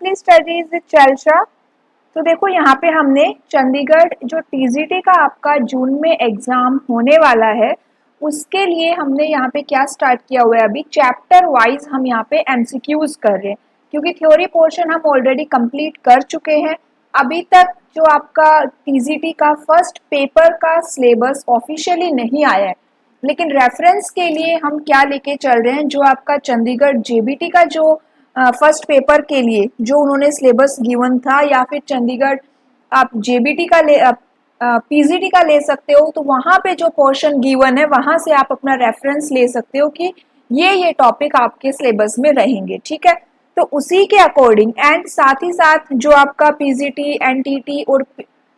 Weekly studies with चर्चा। तो देखो यहाँ पे हमने चंडीगढ़ जो टीजीटी का आपका जून में एग्जाम होने वाला है उसके लिए हमने यहाँ पे क्या स्टार्ट किया हुआ है, अभी चैप्टर वाइज हम यहाँ पे एमसीक्यूज कर रहे हैं क्योंकि थ्योरी पोर्शन हम ऑलरेडी कंप्लीट कर चुके हैं। अभी तक जो आपका टीजीटी का फर्स्ट पेपर का सिलेबस ऑफिशियली नहीं आया है, लेकिन रेफरेंस के लिए हम क्या लेके चल रहे हैं, जो आपका चंडीगढ़ जेबीटी का जो फर्स्ट पेपर के लिए जो उन्होंने सिलेबस गिवन था, या फिर चंडीगढ़ आप जेबीटी का ले पीजीटी का ले सकते हो, तो वहाँ पे जो पोर्शन गिवन है वहाँ से आप अपना रेफरेंस ले सकते हो कि ये टॉपिक आपके सिलेबस में रहेंगे। ठीक है, तो उसी के अकॉर्डिंग एंड साथ ही साथ जो आपका पीजीटी एनटीटी और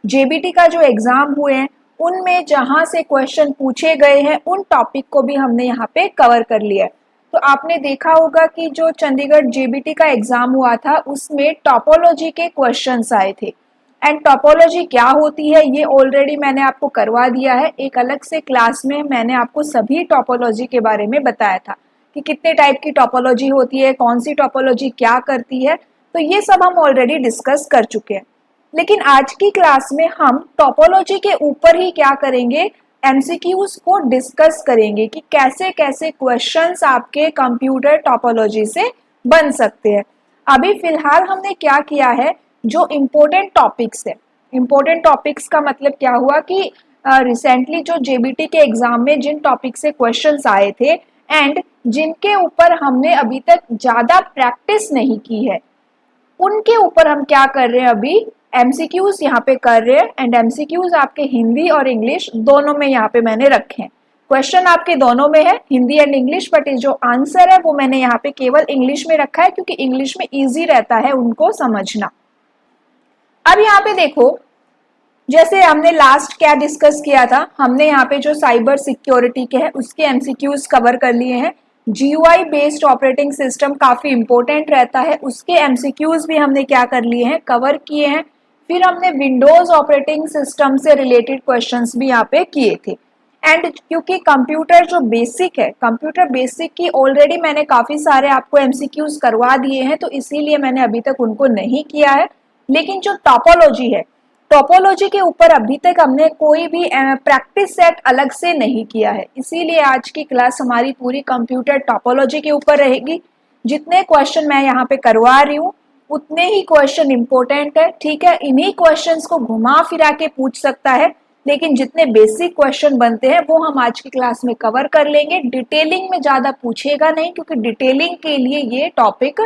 जेबीटी का जो एग्जाम हुए हैं उनमें जहाँ से क्वेश्चन पूछे गए हैं उन टॉपिक को भी हमने यहाँ पे कवर कर लिया है। तो आपने देखा होगा कि जो चंडीगढ़ जेबीटी का एग्जाम हुआ था उसमें टोपोलॉजी के क्वेश्चंस आए थे। एंड टोपोलॉजी क्या होती है ये ऑलरेडी मैंने आपको करवा दिया है, एक अलग से क्लास में मैंने आपको सभी टोपोलॉजी के बारे में बताया था कि कितने टाइप की टोपोलॉजी होती है, कौन सी टोपोलॉजी क्या करती है, तो ये सब हम ऑलरेडी डिस्कस कर चुके हैं। लेकिन आज की क्लास में हम टोपोलॉजी के ऊपर ही क्या करेंगे, एमसीक्यूज को डिस्कस करेंगे कि कैसे कैसे क्वेश्चंस आपके कंप्यूटर टोपोलॉजी से बन सकते हैं। अभी फिलहाल हमने क्या किया है, जो इम्पोर्टेंट टॉपिक्स है, इम्पोर्टेंट टॉपिक्स का मतलब क्या हुआ कि रिसेंटली जो जेबीटी के एग्जाम में जिन टॉपिक से क्वेश्चंस आए थे एंड जिनके ऊपर हमने अभी तक ज़्यादा प्रैक्टिस नहीं की है उनके ऊपर हम क्या कर रहे हैं, अभी एमसीक्यूज यहाँ पे कर रहे हैं। एंड एमसीक्यूज आपके हिंदी और इंग्लिश दोनों में यहाँ पे मैंने रखे हैं। क्वेश्चन आपके दोनों में है, हिंदी एंड इंग्लिश, बट जो आंसर है वो मैंने यहाँ पे केवल इंग्लिश में रखा है क्योंकि इंग्लिश में इजी रहता है उनको समझना। अब यहाँ पे देखो, जैसे हमने लास्ट क्या डिस्कस किया था, हमने यहाँ पे जो साइबर सिक्योरिटी के हैं उसके एमसीक्यूज कवर कर लिए हैं। जीयूआई बेस्ड ऑपरेटिंग सिस्टम काफी इंपॉर्टेंट रहता है, उसके एमसीक्यूज भी हमने क्या कर लिए हैं, कवर किए हैं। फिर हमने विंडोज ऑपरेटिंग सिस्टम से रिलेटेड क्वेश्चंस भी यहाँ पे किए थे। एंड क्योंकि कंप्यूटर जो बेसिक है, कंप्यूटर बेसिक की ऑलरेडी मैंने काफी सारे आपको एमसीक्यूज करवा दिए हैं, तो इसीलिए मैंने अभी तक उनको नहीं किया है। लेकिन जो टोपोलॉजी है, टोपोलॉजी के ऊपर अभी तक हमने कोई भी प्रैक्टिस सेट अलग से नहीं किया है, इसीलिए आज की क्लास हमारी पूरी कंप्यूटर टोपोलॉजी के ऊपर रहेगी। जितने क्वेश्चन मैं यहाँ पे करवा रही हूँ उतने ही क्वेश्चन इंपॉर्टेंट है। ठीक है, इन्हीं क्वेश्चंस को घुमा फिरा के पूछ सकता है, लेकिन जितने बेसिक क्वेश्चन बनते हैं वो हम आज की क्लास में कवर कर लेंगे। डिटेलिंग में ज्यादा पूछेगा नहीं क्योंकि डिटेलिंग के लिए ये टॉपिक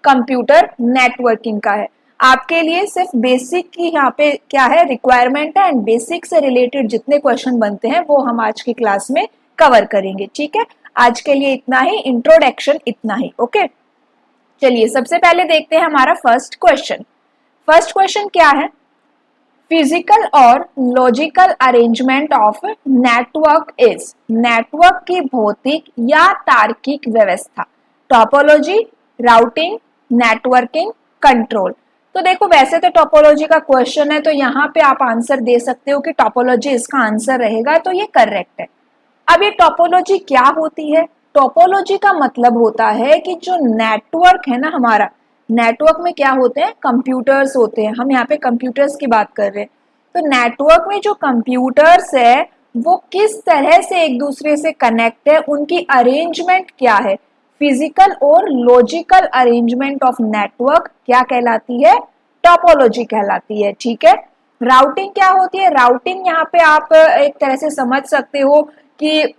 कंप्यूटर नेटवर्किंग का है। आपके लिए सिर्फ बेसिक की यहाँ पे क्या है रिक्वायरमेंट है, एंड बेसिक से रिलेटेड जितने क्वेश्चन बनते हैं वो हम आज की क्लास में कवर करेंगे। ठीक है, आज के लिए इतना ही, इंट्रोडक्शन इतना ही। ओके, चलिए सबसे पहले देखते हैं हमारा फर्स्ट क्वेश्चन। फर्स्ट क्वेश्चन क्या है, फिजिकल और logical arrangement of network is, network की भौतिक या तार्किक व्यवस्था, टोपोलॉजी, राउटिंग, नेटवर्किंग, कंट्रोल। तो देखो वैसे तो टोपोलॉजी का क्वेश्चन है तो यहाँ पे आप आंसर दे सकते हो कि टोपोलॉजी इसका आंसर रहेगा, तो ये करेक्ट है। अब ये टोपोलॉजी क्या होती है, टोपोलॉजी का मतलब होता है कि जो नेटवर्क है ना हमारा, नेटवर्क में क्या होते हैं, कंप्यूटर्स होते हैं, हम यहाँ पे कंप्यूटर्स की बात कर रहे हैं। तो नेटवर्क में जो कंप्यूटर्स है वो किस तरह से एक दूसरे से कनेक्ट है, उनकी अरेंजमेंट क्या है, फिजिकल और लॉजिकल अरेंजमेंट ऑफ नेटवर्क क्या कहलाती है, टोपोलॉजी कहलाती है। ठीक है, राउटिंग क्या होती है, राउटिंग यहाँ पे आप एक तरह से समझ सकते हो कि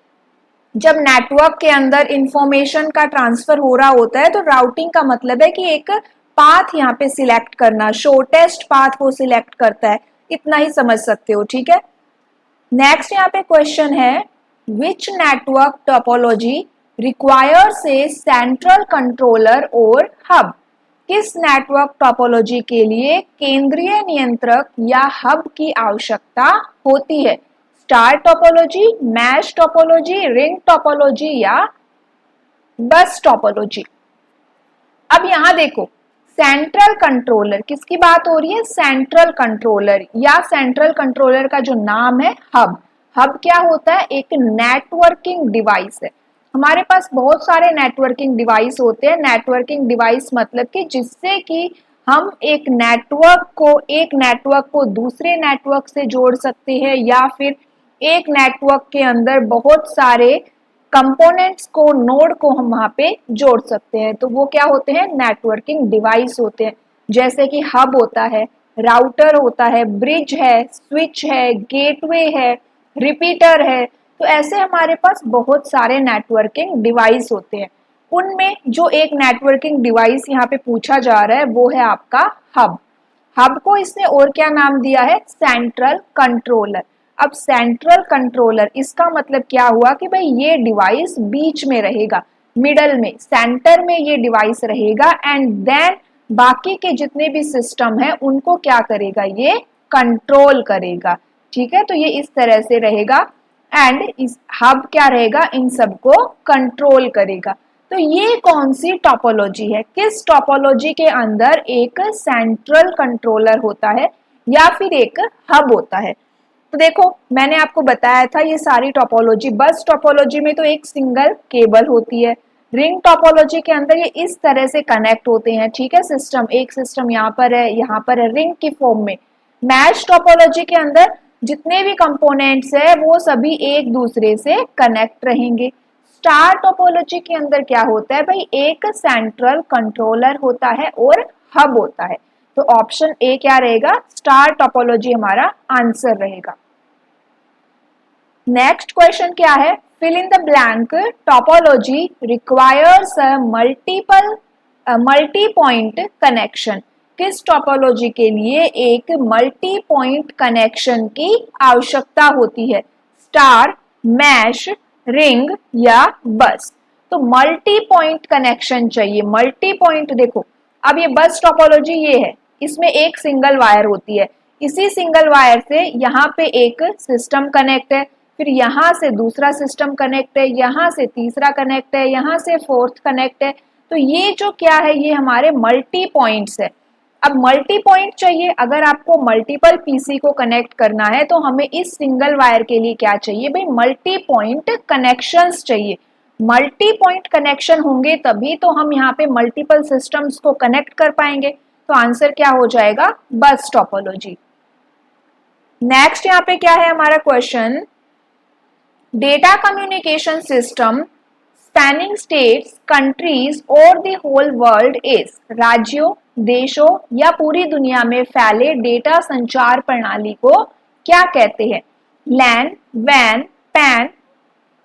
जब नेटवर्क के अंदर इंफॉर्मेशन का ट्रांसफर हो रहा होता है तो राउटिंग का मतलब है कि एक पाथ यहाँ पे सिलेक्ट करना, शॉर्टेस्ट पाथ को सिलेक्ट करता है, इतना ही समझ सकते हो। ठीक है, नेक्स्ट यहाँ पे क्वेश्चन है, which network topology requires a central controller और हब, किस नेटवर्क टोपोलॉजी के लिए केंद्रीय नियंत्रक या हब की आवश्यकता होती है, star topology, mesh topology, ring topology या बस टोपोलॉजी। अब यहां देखो, सेंट्रल कंट्रोलर, किसकी बात हो रही है, सेंट्रल कंट्रोलर, या सेंट्रल कंट्रोलर का जो नाम है हब। हब क्या होता है, एक नेटवर्किंग डिवाइस है। हमारे पास बहुत सारे नेटवर्किंग डिवाइस होते हैं। नेटवर्किंग डिवाइस मतलब कि जिससे कि हम एक नेटवर्क को दूसरे नेटवर्क से जोड़ सकते हैं, या फिर एक नेटवर्क के अंदर बहुत सारे कंपोनेंट्स को, नोड को हम वहां पे जोड़ सकते हैं। तो वो क्या होते हैं? नेटवर्किंग डिवाइस होते हैं। जैसे कि हब होता है, राउटर होता है, ब्रिज है, स्विच है, गेटवे है, रिपीटर है। तो ऐसे हमारे पास बहुत सारे नेटवर्किंग डिवाइस होते हैं। उनमें जो एक नेटवर्किंग डिवाइस यहाँ पे पूछा जा रहा है वो है आपका हब। हब को इसने और क्या नाम दिया है? Central controller. अब सेंट्रल कंट्रोलर, इसका मतलब क्या हुआ कि भाई ये डिवाइस बीच में रहेगा, मिडल में, सेंटर में ये डिवाइस रहेगा, एंड देन बाकी के जितने भी सिस्टम है उनको क्या करेगा? ये कंट्रोल करेगा। ठीक है, तो ये इस तरह से रहेगा, एंड इस हब क्या रहेगा? इन सबको कंट्रोल करेगा। तो ये कौन सी टोपोलॉजी है? किस टोपोलॉजी के अंदर एक सेंट्रल कंट्रोलर होता है या फिर एक हब होता है? तो देखो, मैंने आपको बताया था ये सारी टोपोलॉजी। बस टोपोलॉजी में तो एक सिंगल केबल होती है। रिंग टोपोलॉजी के अंदर ये इस तरह से कनेक्ट होते हैं। ठीक है, सिस्टम, एक सिस्टम यहाँ पर है रिंग की फॉर्म में। मैश टोपोलॉजी के अंदर जितने भी कंपोनेंट्स है वो सभी एक दूसरे से कनेक्ट रहेंगे। स्टार टोपोलॉजी के अंदर क्या होता है भाई? एक सेंट्रल कंट्रोलर होता है और हब होता है। तो ऑप्शन ए क्या रहेगा? स्टार टोपोलॉजी हमारा आंसर रहेगा। नेक्स्ट क्वेश्चन क्या है? Fill in the blank topology requires a multi point connection. किस टोपोलॉजी के लिए एक मल्टी पॉइंट कनेक्शन की आवश्यकता होती है? स्टार, मैश, रिंग या बस? तो मल्टी पॉइंट कनेक्शन चाहिए। मल्टी पॉइंट, देखो अब ये बस टोपोलॉजी ये है, इसमें एक सिंगल वायर होती है। इसी सिंगल वायर से यहाँ पे एक सिस्टम कनेक्ट है, फिर यहाँ से दूसरा सिस्टम कनेक्ट है, यहाँ से तीसरा कनेक्ट है, यहाँ से फोर्थ कनेक्ट है। तो ये जो क्या है? ये हमारे मल्टी पॉइंट्स है। अब मल्टी पॉइंट चाहिए, अगर आपको मल्टीपल पीसी को कनेक्ट करना है तो हमें इस सिंगल वायर के लिए क्या चाहिए भाई? मल्टी पॉइंट कनेक्शंस चाहिए। मल्टी पॉइंट कनेक्शन होंगे तभी तो हम यहाँ पे मल्टीपल सिस्टम्स को कनेक्ट कर पाएंगे। तो आंसर क्या हो जाएगा? बस टोपोलॉजी। नेक्स्ट यहाँ पे क्या है हमारा question? Data communication system spanning states, countries और द होल वर्ल्ड इज। राज्यों, देशों या पूरी दुनिया में फैले डेटा संचार प्रणाली को क्या कहते हैं? लैन, वैन, पैन,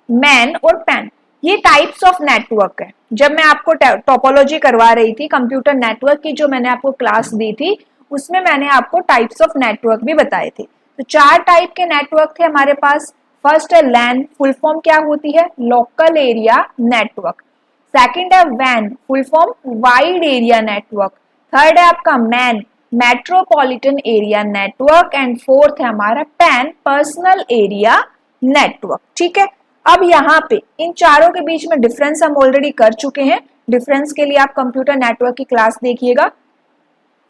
मैन और पैन। ये टाइप्स ऑफ नेटवर्क है। जब मैं आपको टोपोलॉजी करवा रही थी, कंप्यूटर नेटवर्क की जो मैंने आपको क्लास दी थी, उसमें मैंने आपको टाइप्स ऑफ नेटवर्क भी बताए थे। तो 4 टाइप के नेटवर्क थे हमारे पास। फर्स्ट है लैन, फुल फॉर्म क्या होती है? Local area network. सेकंड है वैन, full form wide area network. Third है आपका MAN, metropolitan area network. And fourth है हमारा पैन, पर्सनल एरिया नेटवर्क। ठीक है, अब यहाँ पे इन चारों के बीच में डिफरेंस हम ऑलरेडी कर चुके हैं। डिफरेंस के लिए आप कंप्यूटर नेटवर्क की क्लास देखिएगा।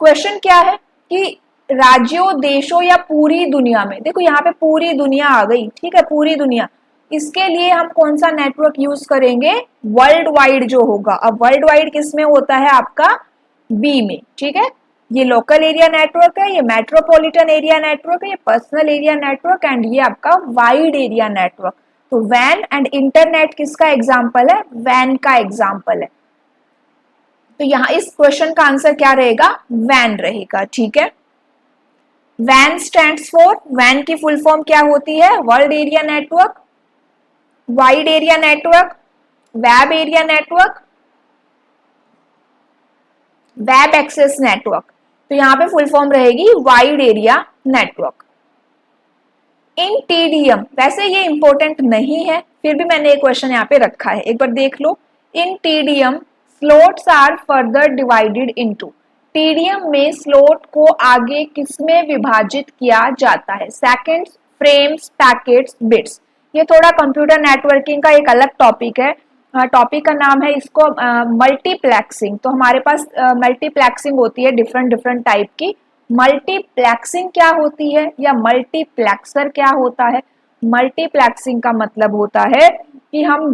क्वेश्चन क्या है कि राज्यों, देशों या पूरी दुनिया में, देखो यहाँ पे पूरी दुनिया आ गई। ठीक है, पूरी दुनिया, इसके लिए हम कौन सा नेटवर्क यूज करेंगे? वर्ल्ड वाइड जो होगा। अब वर्ल्ड वाइड किस में होता है? आपका बी में। ठीक है, ये लोकल एरिया नेटवर्क है, ये मेट्रोपॉलिटन एरिया नेटवर्क है, ये पर्सनल एरिया नेटवर्क, एंड ये आपका वाइड एरिया नेटवर्क। तो वैन एंड इंटरनेट किसका एग्जाम्पल है? वैन का एग्जाम्पल है। तो यहाँ इस क्वेश्चन का आंसर क्या रहेगा? वैन रहेगा। ठीक है, वैन स्टैंड्स फॉर, वैन की फुल फॉर्म क्या होती है? World area network, wide area network, web area network, web access network. तो यहाँ पे फुल फॉर्म रहेगी wide area network. In TDM, वैसे ये इंपॉर्टेंट नहीं है, फिर भी मैंने एक क्वेश्चन यहाँ पे रखा है, एक बार देख लो। In TDM slots are further divided into. TDM में स्लॉट को आगे किसमें विभाजित किया जाता है? Seconds, frames, packets, bits. ये थोड़ा कंप्यूटर नेटवर्किंग का एक अलग टॉपिक है। टॉपिक का नाम है इसको मल्टीप्लेक्सिंग। तो हमारे पास मल्टीप्लेक्सिंग होती है डिफरेंट टाइप की। मल्टीप्लेक्सिंग क्या होती है या मल्टीप्लेक्सर क्या होता है? मल्टीप्लेक्सिंग का मतलब होता है कि हम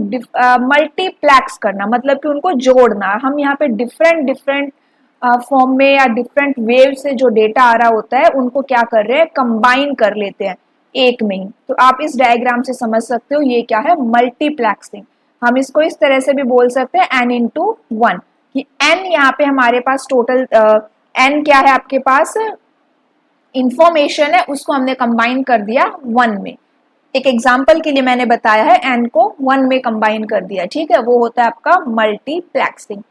मल्टीप्लेक्स करना, मतलब कि उनको जोड़ना। हम यहाँ पे डिफरेंट फॉर्म में या डिफरेंट वेव से जो डेटा आ रहा होता है उनको क्या कर रहे हैं, कंबाइन कर लेते हैं एक में ही। तो आप इस डायग्राम से समझ सकते हो ये क्या है, मल्टीप्लेक्सिंग। हम इसको इस तरह से भी बोल सकते हैं n इंटू वन, कि n यहाँ पे हमारे पास टोटल n क्या है आपके पास, इंफॉर्मेशन है, उसको हमने कंबाइन कर दिया वन में। एक एग्जाम्पल के लिए मैंने बताया है n को वन में कंबाइन कर दिया, ठीक है, वो होता है आपका मल्टीप्लेक्सिंग।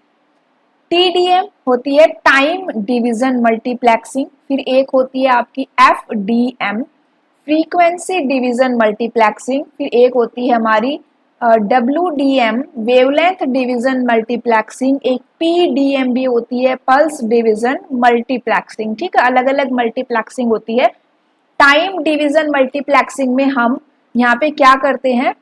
TDM होती है टाइम डिवीजन मल्टीप्लेक्सिंग, फिर एक होती है आपकी FDM फ्रीक्वेंसी डिवीजन मल्टीप्लेक्सिंग, फिर एक होती है हमारी WDM वेवलेंथ डिवीजन मल्टीप्लेक्सिंग, एक PDM भी होती है पल्स डिवीजन मल्टीप्लेक्सिंग, ठीक है, अलग अलग मल्टीप्लेक्सिंग होती है। टाइम डिवीजन मल्टीप्लेक्सिंग में हम यहाँ पे क्या करते हैं,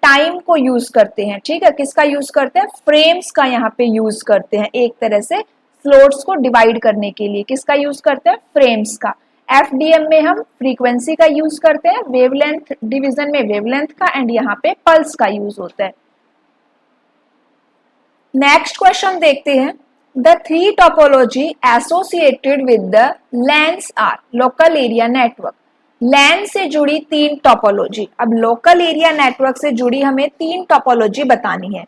टाइम को यूज करते हैं, ठीक है, किसका यूज करते हैं, फ्रेम्स का यहाँ पे यूज करते हैं, एक तरह से स्लॉट्स को डिवाइड करने के लिए किसका यूज करते हैं, फ्रेम्स का। FDM में हम फ्रीक्वेंसी का यूज करते हैं, वेवलेंथ डिवीजन में वेवलेंथ का, एंड यहाँ पे पल्स का यूज होता है। नेक्स्ट क्वेश्चन देखते हैं, the three topology associated with the LANs are local area network. LAN से जुड़ी तीन टोपोलॉजी, अब लोकल एरिया नेटवर्क से जुड़ी हमें तीन टोपोलॉजी बतानी है।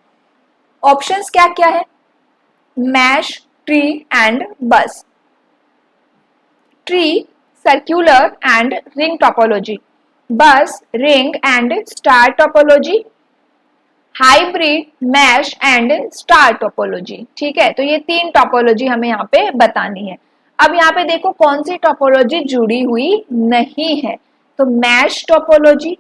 ऑप्शंस क्या क्या है, mesh, tree and bus. Tree circular and ring topology, bus ring and star topology, hybrid mesh and star topology, ठीक है। तो ये तीन टोपोलॉजी हमें यहाँ पे बतानी है। अब यहाँ पे देखो कौन सी टोपोलॉजी जुड़ी हुई नहीं है, तो मैश टोपोलॉजी,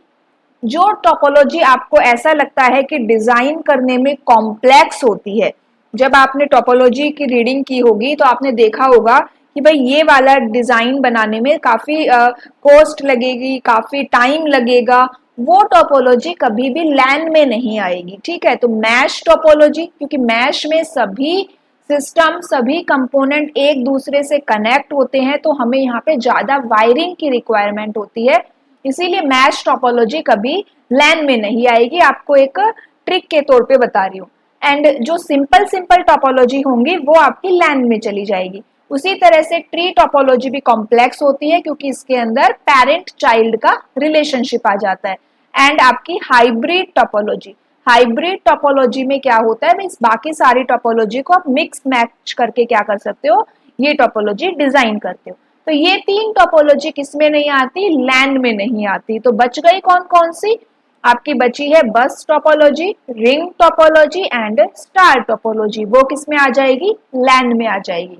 जो टोपोलॉजी आपको ऐसा लगता है कि डिजाइन करने में कॉम्प्लेक्स होती है। जब आपने टोपोलॉजी की रीडिंग की होगी तो आपने देखा होगा कि भाई ये वाला डिजाइन बनाने में काफी कॉस्ट लगेगी, काफी टाइम लगेगा, वो टोपोलॉजी कभी भी LAN में नहीं आएगी, ठीक है। तो मैश टोपोलॉजी, क्योंकि मैश में सभी सिस्टम सभी कंपोनेंट एक दूसरे से कनेक्ट होते हैं, तो हमें यहाँ पे ज्यादा वायरिंग की रिक्वायरमेंट होती है, इसीलिए मैश टोपोलॉजी कभी LAN में नहीं आएगी। आपको एक ट्रिक के तौर पे बता रही हूँ। एंड जो सिंपल टोपोलॉजी होंगी वो आपकी LAN में चली जाएगी। उसी तरह से ट्री टोपोलॉजी भी कॉम्प्लेक्स होती है क्योंकि इसके अंदर पेरेंट चाइल्ड का रिलेशनशिप आ जाता है। एंड आपकी हाइब्रिड टोपोलॉजी, हाइब्रिड टोपोलॉजी में क्या होता है, इस बाकी सारी टोपोलॉजी को आप मिक्स मैच करके क्या कर सकते हो, ये टोपोलॉजी डिजाइन करते हो। तो ये तीन टोपोलॉजी किसमें नहीं आती, LAN में नहीं आती। तो बच गई कौन कौन सी, आपकी बची है बस topology, ring topology and star topology, वो किसमें आ जाएगी, LAN में आ जाएगी।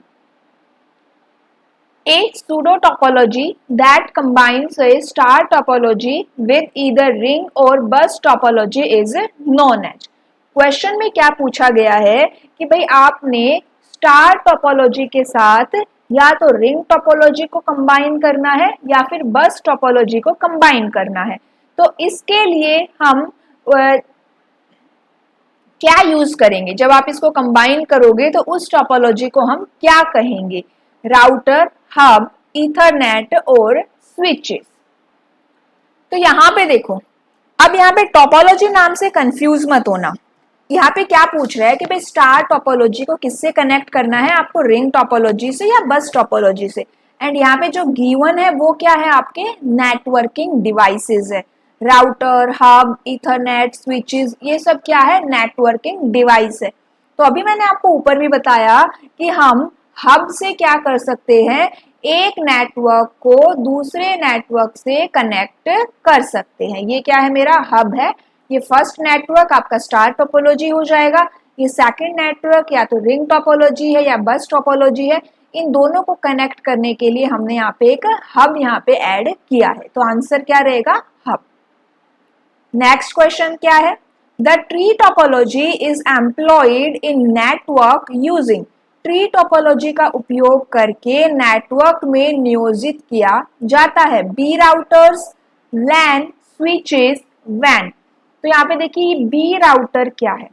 A pseudo topology that combines a star topology with either ring or bus topology is known as। Question में क्या पूछा गया है कि भाई आपने स्टार टोपोलॉजी के साथ या तो रिंग टोपोलॉजी को कंबाइन करना है या फिर बस टोपोलॉजी को कंबाइन करना है। तो इसके लिए हम क्या यूज करेंगे, जब आप इसको कंबाइन करोगे तो उस टोपोलॉजी को हम क्या कहेंगे, राउटर, हब, ईथरनेट और स्विचेस। तो यहाँ पे देखो, अब यहाँ पे टोपोलॉजी नाम से कंफ्यूज मत होना। यहाँ पे क्या पूछ रहा है कि भाई स्टार टोपोलॉजी को किससे कनेक्ट करना है, आपको रिंग टोपोलॉजी से या बस टोपोलॉजी से। एंड यहाँ पे जो गिवन है वो क्या है, आपके नेटवर्किंग डिवाइसेस है, राउटर, हब, ईथरनेट, स्विचेस, ये सब क्या है, नेटवर्किंग डिवाइस है। तो अभी मैंने आपको ऊपर भी बताया कि हम हब से क्या कर सकते हैं, एक नेटवर्क को दूसरे नेटवर्क से कनेक्ट कर सकते हैं। ये क्या है, मेरा हब है। ये फर्स्ट नेटवर्क आपका स्टार टोपोलॉजी हो जाएगा, ये सेकंड नेटवर्क या तो रिंग टोपोलॉजी है या बस टोपोलॉजी है। इन दोनों को कनेक्ट करने के लिए हमने यहाँ पे एक हब यहाँ पे ऐड किया है, तो आंसर क्या रहेगा, हब। नेक्स्ट क्वेश्चन क्या है, the tree topology is employed in network using. Tree topology का उपयोग करके नेटवर्क में नियोजित किया जाता है B routers, LAN, switches, WAN। तो यहाँ पे देखिए बी राउटर क्या है,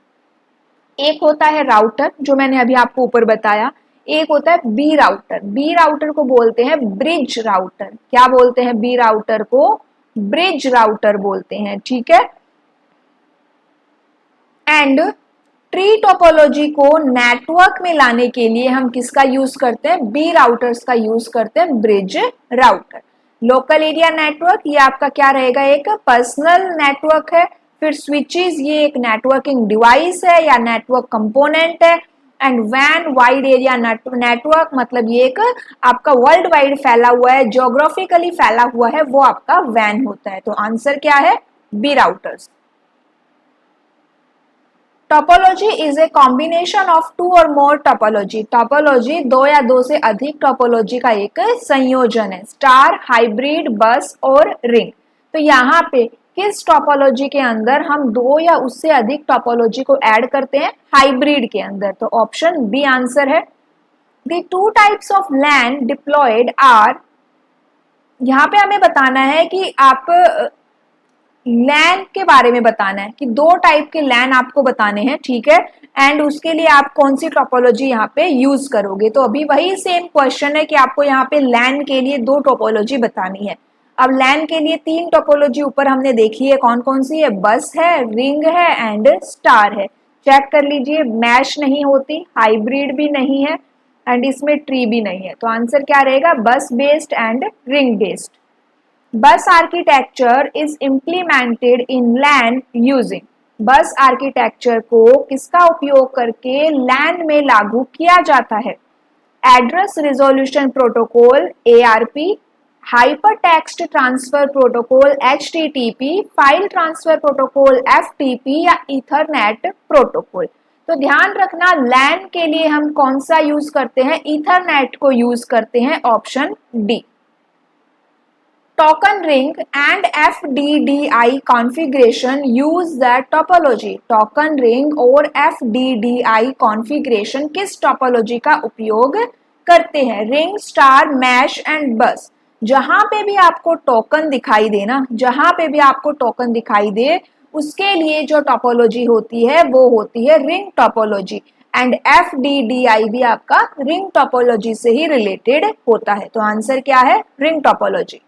एक होता है राउटर जो मैंने अभी आपको ऊपर बताया, एक होता है बी राउटर। बी राउटर को बोलते हैं ब्रिज राउटर। क्या बोलते हैं बी राउटर को, ब्रिज राउटर बोलते हैं, ठीक है। एंड ट्री टोपोलॉजी को नेटवर्क में लाने के लिए हम किसका यूज करते हैं, बी राउटर्स का यूज करते हैं, bridge router. Local area network ये आपका क्या रहेगा, एक पर्सनल नेटवर्क है। फिर स्विचेस ये एक नेटवर्किंग डिवाइस है या नेटवर्क कंपोनेंट है। एंड वैन वाइड एरिया नेटवर्क मतलब ये एक आपका वर्ल्ड वाइड फैला हुआ है, ज्योग्राफिकली फैला हुआ है, वो आपका वैन होता है। तो आंसर क्या है, B routers. Topology is a combination of two और मोर टोपोलॉजी। टोपोलॉजी दो या दो से अधिक टोपोलॉजी का एक संयोजन है, स्टार, हाइब्रिड, बस और रिंग। तो यहाँ पे किस टोपोलॉजी के अंदर हम दो या उससे अधिक टोपोलॉजी को ऐड करते हैं, हाइब्रिड के अंदर। तो ऑप्शन बी आंसर है। The two types of LAN deployed are, यहाँ पे हमें बताना है कि आप लैन के बारे में बताना है कि दो टाइप के लैन आपको बताने हैं, ठीक है। एंड उसके लिए आप कौन सी टोपोलॉजी यहाँ पे यूज करोगे। तो अभी वही सेम क्वेश्चन है कि आपको यहाँ पे लैन के लिए दो टोपोलॉजी बतानी है। अब लैन के लिए तीन टोपोलॉजी ऊपर हमने देखी है, कौन कौन सी है, बस है, रिंग है एंड स्टार है। चेक कर लीजिए, मैश नहीं होती, हाइब्रिड भी नहीं है एंड इसमें ट्री भी नहीं है। तो आंसर क्या रहेगा, bus based and ring based. Bus architecture is implemented in LAN using, bus architecture को किसका उपयोग करके लैन में लागू किया जाता है, address resolution protocol ARP, hyper text transfer protocol HTTP, file transfer protocol FTP या ईथरनेट प्रोटोकॉल। तो ध्यान रखना लैन के लिए हम कौन सा यूज करते हैं, ईथरनेट को यूज करते हैं, option D. Token ring and FDDI configuration use that topology। Token ring और FDDI configuration किस टोपोलॉजी का उपयोग करते हैं, रिंग, स्टार, मैश एंड बस। जहां पे भी आपको टोकन दिखाई दे ना, जहां पे भी आपको टोकन दिखाई दे उसके लिए जो टोपोलॉजी होती है वो होती है रिंग टोपोलॉजी। एंड FDDI भी आपका रिंग टोपोलॉजी से ही रिलेटेड होता है। तो आंसर क्या है, ring topology.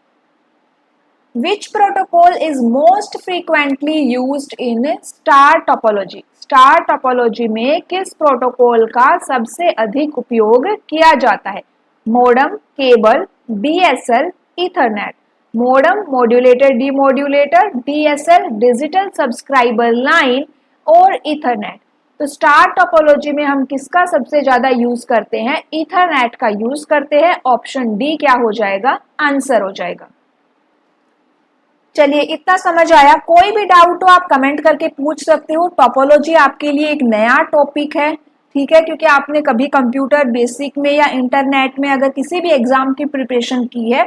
Which protocol is most frequently used in star topology? Star topology में किस प्रोटोकॉल का सबसे अधिक उपयोग किया जाता है, modem, cable, DSL, Ethernet. Modem modulator demodulator, DSL digital subscriber line और ईथरनेट। तो स्टार टोपोलॉजी में हम किसका सबसे ज्यादा यूज करते हैं, ईथरनेट का यूज करते हैं। ऑप्शन डी क्या हो जाएगा, आंसर हो जाएगा। चलिए इतना समझ आया, कोई भी डाउट हो आप कमेंट करके पूछ सकते हो। टोपोलॉजी आपके लिए एक नया टॉपिक है, ठीक है, क्योंकि आपने कभी कंप्यूटर बेसिक में या इंटरनेट में अगर किसी भी एग्जाम की प्रिपरेशन की है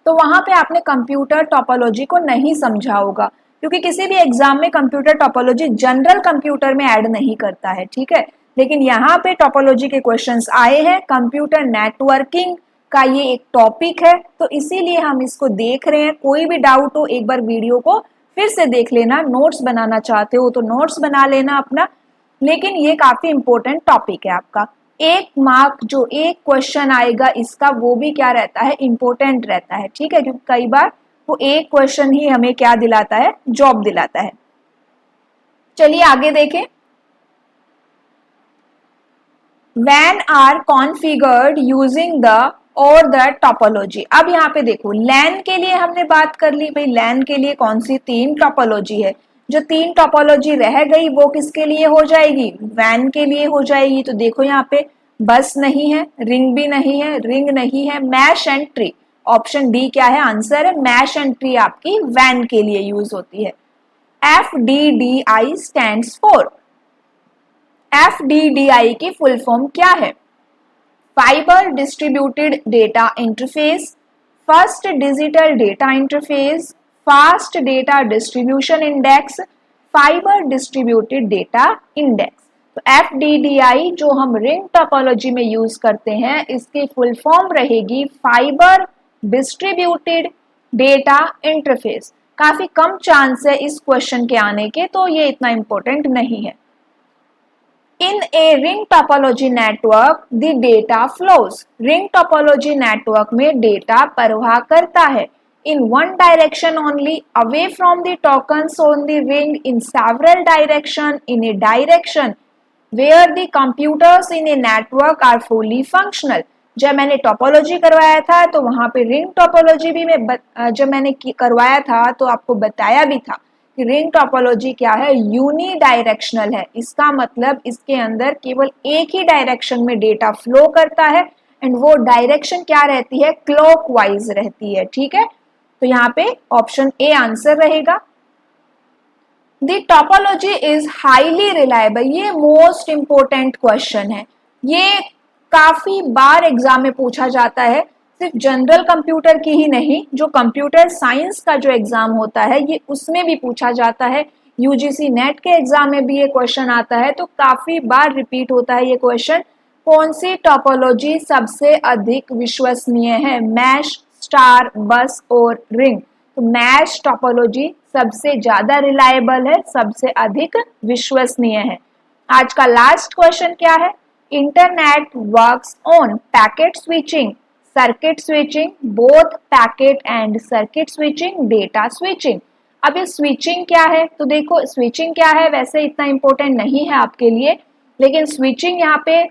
तो वहां पे आपने कंप्यूटर टोपोलॉजी को नहीं समझा होगा, क्योंकि किसी भी एग्जाम में कंप्यूटर टोपोलॉजी जनरल कंप्यूटर में ऐड नहीं करता है, ठीक है। लेकिन यहाँ पे टोपोलॉजी के क्वेश्चंस आए हैं, कंप्यूटर नेटवर्किंग का ये एक टॉपिक है, तो इसीलिए हम इसको देख रहे हैं। कोई भी डाउट हो एक बार वीडियो को फिर से देख लेना, नोट्स बनाना चाहते हो तो नोट्स बना लेना अपना। लेकिन ये काफी इंपॉर्टेंट टॉपिक है आपका, एक मार्क जो एक क्वेश्चन आएगा इसका वो भी क्या रहता है, इंपॉर्टेंट रहता है, ठीक है, क्योंकि कई बार वो एक क्वेश्चन ही हमें क्या दिलाता है, जॉब दिलाता है। चलिए आगे देखें। When are configured using the और द टोपोलॉजी। अब यहाँ पे देखो लैन के लिए हमने बात कर ली, भाई लैन के लिए कौन सी तीन टोपोलॉजी है, जो तीन टोपोलॉजी रह गई वो किसके लिए हो जाएगी, वैन के लिए हो जाएगी। तो देखो यहाँ पे बस नहीं है, रिंग भी नहीं है, रिंग नहीं है, mesh and tree. Option D क्या है, आंसर है मैश एंड ट्री आपकी वैन के लिए यूज होती है। FDDI स्टैंड्स फॉर, FDDI की फुल फॉर्म क्या है, fibre distributed data interface, first digital data interface, fast data distribution index, fibre distributed data index. तो FDDI जो हम रिंग टोपोलॉजी में यूज करते हैं इसकी फुल फॉर्म रहेगी फाइबर डिस्ट्रीब्यूटेड डेटा इंटरफेस। काफी कम चांस है इस क्वेश्चन के आने के, तो ये इतना इंपॉर्टेंट नहीं है। In a ring topology network, the data flows. Ring topology network में डेटा प्रवाह करता है in one direction only, away from the tokens on the ring, in several direction, in a direction, where the computers in a network are fully functional. जब मैंने topology करवाया था तो वहां पे रिंग टोपोलॉजी भी जब मैंने करवाया था तो आपको बताया भी था कि रिंग टोपोलॉजी क्या है, यूनी डायरेक्शनल है। इसका मतलब इसके अंदर केवल एक ही डायरेक्शन में डेटा फ्लो करता है एंड वो डायरेक्शन क्या रहती है, क्लॉकवाइज रहती है। ठीक है, तो यहाँ पे ऑप्शन ए आंसर रहेगा। The topology is highly reliable, ये मोस्ट इंपोर्टेंट क्वेश्चन है। ये काफी बार एग्जाम में पूछा जाता है, सिर्फ जनरल कंप्यूटर की ही नहीं, जो कंप्यूटर साइंस का जो एग्जाम होता है ये उसमें भी पूछा जाता है। यूजीसी नेट के एग्जाम में भी ये क्वेश्चन आता है, तो काफी बार रिपीट होता है ये क्वेश्चन। कौन सी टोपोलॉजी सबसे अधिक विश्वसनीय है, मैश, स्टार, बस और रिंग? तो मैश टोपोलॉजी सबसे ज्यादा रिलायबल है, सबसे अधिक विश्वसनीय है। आज का लास्ट क्वेश्चन क्या है, internet works on packet switching, circuit switching, both packet and circuit switching, data switching. अब ये स्विचिंग क्या है, तो देखो स्विचिंग क्या है, वैसे इतना इंपॉर्टेंट नहीं है आपके लिए, लेकिन स्विचिंग यहाँ पे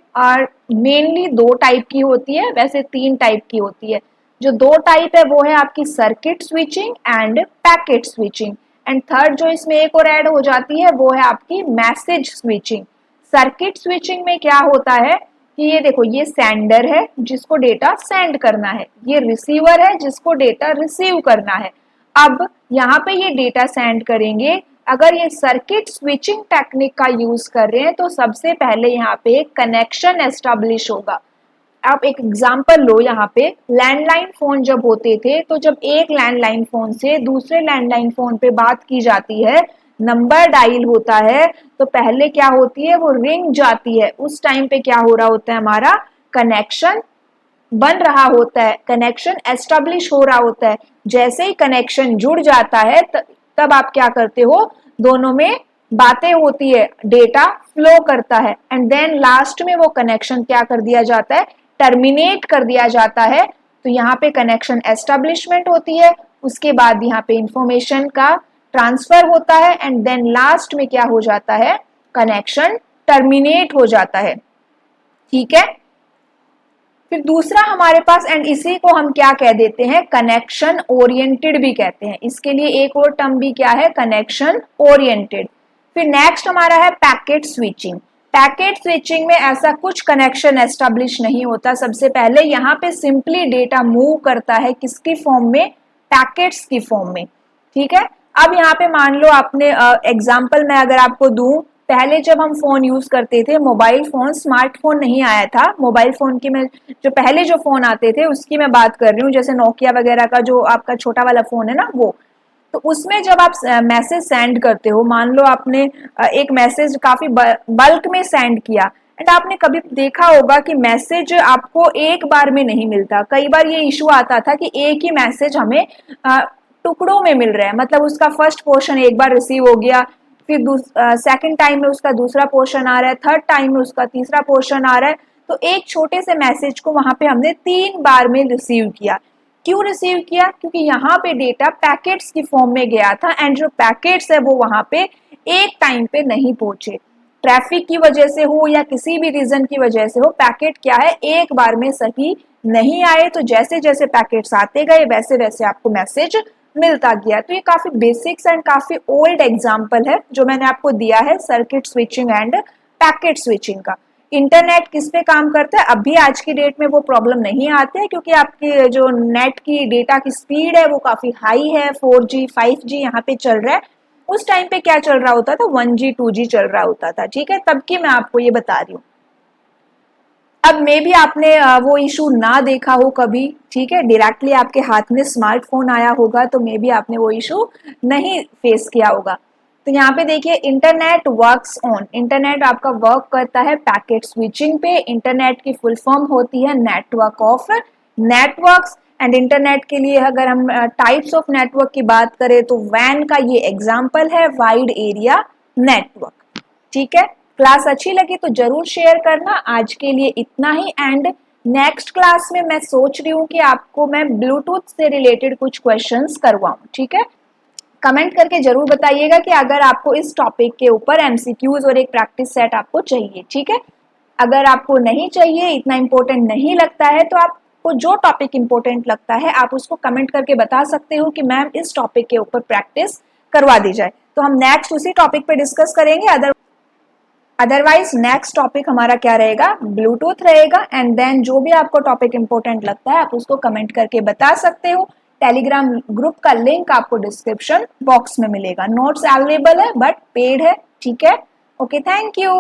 मेनली दो टाइप की होती है, वैसे तीन टाइप की होती है। जो दो टाइप है वो है आपकी circuit switching end packet switching, and third जो इसमें एक और ऐड हो जाती है वो है आपकी मैसेज स्विचिंग। सर्किट स्विचिंग में क्या होता है कि ये देखो, ये सेंडर है जिसको डेटा सेंड करना है, ये रिसीवर है जिसको डेटा रिसीव करना है। अब यहाँ पे ये डेटा सेंड करेंगे, अगर ये सर्किट स्विचिंग टेक्निक का यूज कर रहे हैं तो सबसे पहले यहाँ पे कनेक्शन एस्टेब्लिश होगा। आप एक एग्जांपल लो, यहाँ पे लैंडलाइन फोन जब होते थे तो जब एक लैंडलाइन फोन से दूसरे लैंडलाइन फोन पे बात की जाती है, नंबर डायल होता है, तो पहले क्या होती है, वो रिंग जाती है। उस टाइम पे क्या हो रहा होता है, हमारा कनेक्शन बन रहा होता है, कनेक्शन एस्टेब्लिश हो रहा होता है। जैसे ही कनेक्शन जुड़ जाता है तब आप क्या करते हो, दोनों में बातें होती है, डेटा फ्लो करता है, एंड देन लास्ट में वो कनेक्शन क्या कर दिया जाता है, टर्मिनेट कर दिया जाता है। तो यहाँ पे कनेक्शन एस्टेब्लिशमेंट होती है, उसके बाद यहाँ पे इंफॉर्मेशन का ट्रांसफर होता है, एंड देन लास्ट में क्या हो जाता है, कनेक्शन टर्मिनेट हो जाता है। ठीक है, फिर दूसरा हमारे पास, एंड इसी को हम क्या कह देते हैं, कनेक्शन ओरिएंटेड भी कहते हैं। इसके लिए एक और टर्म भी क्या है, कनेक्शन ओरिएंटेड। फिर नेक्स्ट हमारा है पैकेट स्विचिंग। पैकेट स्विचिंग में ऐसा कुछ कनेक्शन एस्टेब्लिश नहीं होता। सबसे पहले यहाँ पे सिंपली डेटा मूव करता है किसकी फॉर्म में, पैकेट्स की फॉर्म में। ठीक है, अब यहाँ पे मान लो आपने एग्जाम्पल मैं अगर आपको दूं, पहले जब हम फोन यूज करते थे, मोबाइल फोन, स्मार्टफोन नहीं आया था, मोबाइल फोन की मैं जो पहले जो फोन आते थे उसकी मैं बात कर रही हूँ, जैसे नोकिया वगैरह का जो आपका छोटा वाला फोन है ना वो, तो उसमें जब आप मैसेज सेंड करते हो, मान लो आपने एक मैसेज काफी बल्क में सेंड किया, एंड आपने कभी देखा होगा कि मैसेज आपको एक बार में नहीं मिलता। कई बार ये इशू आता था कि एक ही मैसेज हमें टुकड़ों में मिल रहा है, मतलब उसका फर्स्ट पोर्शन एक बार रिसीव हो गया, फिर सेकंड टाइम में उसका दूसरा पोर्शन आ रहा है, थर्ड टाइम में उसका तीसरा पोर्शन आ रहा है। तो एक छोटे से मैसेज को वहां पे हमने 3 बार में रिसीव किया। क्यों रिसीव किया, क्योंकि यहाँ पे डेटा पैकेट्स की फॉर्म में गया था, एंड जो पैकेट्स है वो वहां पे एक टाइम पे नहीं पहुंचे, ट्रैफिक की वजह से हो या किसी भी रीजन की वजह से हो, पैकेट क्या है, एक बार में सही नहीं आए। तो जैसे जैसे पैकेट्स आते गए वैसे वैसे आपको मैसेज मिलता गया। तो ये काफी बेसिक्स एंड काफी ओल्ड एग्जाम्पल है जो मैंने आपको दिया है circuit switching end packet switching का। इंटरनेट किस पे काम करता है, अभी आज की डेट में वो प्रॉब्लम नहीं आते हैं, क्योंकि आपके जो नेट की डेटा की स्पीड है वो काफी हाई है, 4G 5G यहाँ पे चल रहा है। उस टाइम पे क्या चल रहा होता था, 1G 2G चल रहा होता था। ठीक है, तब की मैं आपको ये बता रही हूँ। अब मे भी आपने वो इशू ना देखा हो कभी, ठीक है, डायरेक्टली आपके हाथ में स्मार्टफोन आया होगा तो मे भी आपने वो इशू नहीं फेस किया होगा। तो यहाँ पे देखिए, इंटरनेट वर्क्स ऑन, इंटरनेट आपका वर्क करता है पैकेट स्विचिंग पे। इंटरनेट की फुल फॉर्म होती है network of networks, and internet के लिए अगर हम टाइप्स ऑफ नेटवर्क की बात करें तो वैन का ये एग्जाम्पल है, वाइड एरिया नेटवर्क। ठीक है, क्लास अच्छी लगी तो जरूर शेयर करना। आज के लिए इतना ही, एंड नेक्स्ट क्लास में मैं सोच रही हूँ कि आपको मैं ब्लूटूथ से रिलेटेड कुछ क्वेश्चंस करवाऊँ। ठीक है, कमेंट करके जरूर बताइएगा कि अगर आपको इस टॉपिक के ऊपर एमसीक्यूज और एक प्रैक्टिस सेट आपको चाहिए, ठीक है। अगर आपको नहीं चाहिए, इतना इम्पोर्टेंट नहीं लगता है, तो आपको जो टॉपिक इम्पोर्टेंट लगता है आप उसको कमेंट करके बता सकते हो कि मैम इस टॉपिक के ऊपर प्रैक्टिस करवा दी जाए, तो हम नेक्स्ट उसी टॉपिक पे डिस्कस करेंगे। अदरवाइज नेक्स्ट टॉपिक हमारा क्या रहेगा, ब्लूटूथ रहेगा। एंड देन जो भी आपको टॉपिक इंपॉर्टेंट लगता है आप उसको कमेंट करके बता सकते हो। टेलीग्राम ग्रुप का लिंक आपको डिस्क्रिप्शन बॉक्स में मिलेगा। नोट्स अवेलेबल है बट पेड है, ठीक है। Okay, thank you.